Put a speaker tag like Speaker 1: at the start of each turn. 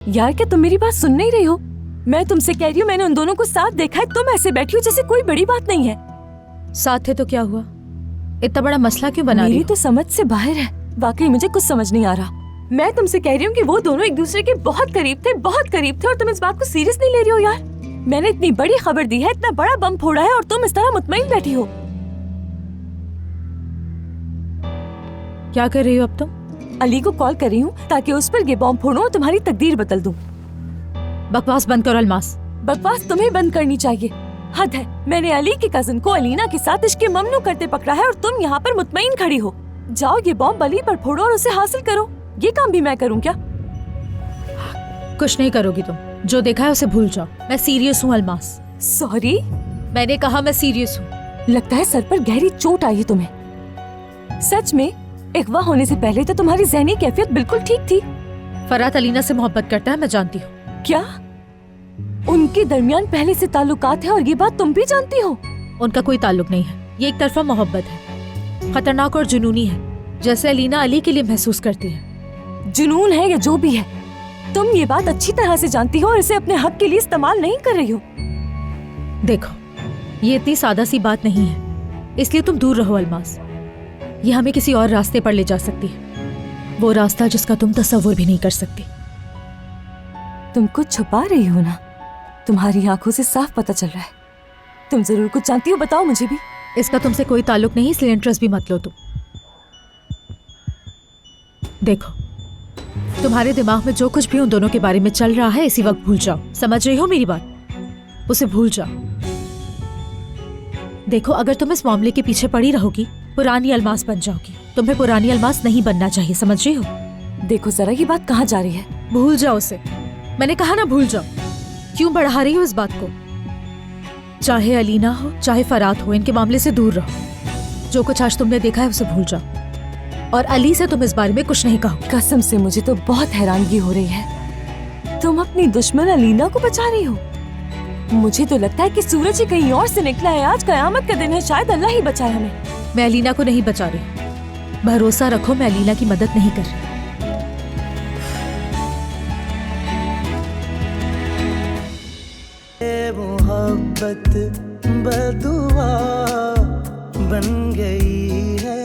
Speaker 1: यार क्या तुम मेरी बात सुन नहीं रही हो? मैं तुमसे कह रही हूँ, मैंने उन दोनों को साथ देखा है, तुम ऐसे बैठी हो जैसे कोई बड़ी बात नहीं है।
Speaker 2: साथ थे तो क्या हुआ? इतना बड़ा मसला क्यों बना रही
Speaker 1: मेरी
Speaker 2: हो?
Speaker 1: तो समझ से बाहर है। वाकई मुझे कुछ समझ नहीं आ रहा। मैं तुमसे कह रही हूँ कि वो दोनों एक दूसरे के बहुत करीब थे, बहुत करीब थे, और तुम इस बात को सीरियस नहीं ले रही हो यार। मैंने इतनी बड़ी खबर दी है, इतना बड़ा बम फोड़ा है, और तुम इस तरह मुतमईन बैठी हो।
Speaker 2: क्या कर रही हो अब तुम?
Speaker 1: अली को कॉल कर रही हूँ ताकि उस पर ये बॉम्ब फोड़ूं और तुम्हारी तकदीर बदल दूं।
Speaker 2: बकवास बंद करो अलमास।
Speaker 1: बकवास तुम्हें बंद करनी चाहिए। हद है। मैंने अली के कजिन को अलीना के साथ इश्क ममनू करते पकड़ा है और तुम यहाँ पर मुतमईन खड़ी हो। जाओ ये बॉम्ब अली पर फोड़ो और उसे हासिल करो। ये काम भी मैं करूँ क्या?
Speaker 2: कुछ नहीं करोगी तुम। जो देखा है उसे भूल जाओ। मैं सीरियस हूँ अलमास।
Speaker 1: सॉरी,
Speaker 2: मैंने कहा मैं सीरियस हूँ।
Speaker 1: लगता है सर पर गहरी चोट आई है तुम्हें। सच में इख्वा होने से पहले तो तुम्हारी ज़हनी कैफियत बिल्कुल ठीक थी।
Speaker 2: फरात अलीना से मोहब्बत करता है, मैं जानती हूँ।
Speaker 1: क्या उनके दरमियान पहले से ताल्लुकात है और ये बात तुम भी जानती हो?
Speaker 2: उनका कोई ताल्लुक नहीं है, ये एक तरफा मोहब्बत है, खतरनाक और जुनूनी है, जैसे अलीना अली के लिए महसूस करती है।
Speaker 1: जुनून है या जो भी है, तुम ये बात अच्छी तरह से जानती हो और इसे अपने हक के लिए इस्तेमाल नहीं कर रही हो।
Speaker 2: देखो, ये इतनी सादा सी बात नहीं है, इसलिए तुम दूर रहो अलमास। ये हमें किसी और रास्ते पर ले जा सकती है, वो रास्ता जिसका तुम तसव्वुर भी नहीं कर सकती।
Speaker 1: तुम कुछ छुपा रही हो ना? तुम्हारी आंखों से साफ पता चल रहा है। तुम जरूर कुछ जानती हो, बताओ मुझे भी।
Speaker 2: इसका तुमसे कोई ताल्लुक नहीं, इसलिए इंटरेस्ट भी मत लो तुम। देखो, तुम्हारे दिमाग में जो कुछ भी उन दोनों के बारे में चल रहा है इसी वक्त भूल जाओ। समझ रही हो मेरी बात? उसे भूल जाओ। देखो, अगर तुम इस मामले के पीछे पड़ी रहोगी पुरानी अलमास बन जाओगी। तुम्हें पुरानी अलमास नहीं बनना चाहिए, समझ रही हो?
Speaker 1: देखो जरा, ये बात कहाँ जा रही है?
Speaker 2: भूल जाओ उसे। मैंने कहा ना भूल जाओ। क्यों बढ़ा रही हो इस बात को? चाहे अलीना हो चाहे फरात हो, इनके मामले से दूर रहो। जो कुछ आज तुमने देखा है उसे भूल जाओ, और अली से तुम इस बारे में कुछ नहीं कहो।
Speaker 1: कसम से मुझे तो बहुत हैरानगी हो रही है। तुम अपनी दुश्मन अलीना को बचा रही हो। मुझे तो लगता है कि सूरज ही कहीं और से निकला है। आज कयामत का दिन है, शायद अल्लाह ही बचाए हमें।
Speaker 2: मैं अलीना को नहीं बचा रही। भरोसा रखो, मैं अलीना की मदद नहीं कर रही।
Speaker 3: मोहब्बत बदुआ बन गई है।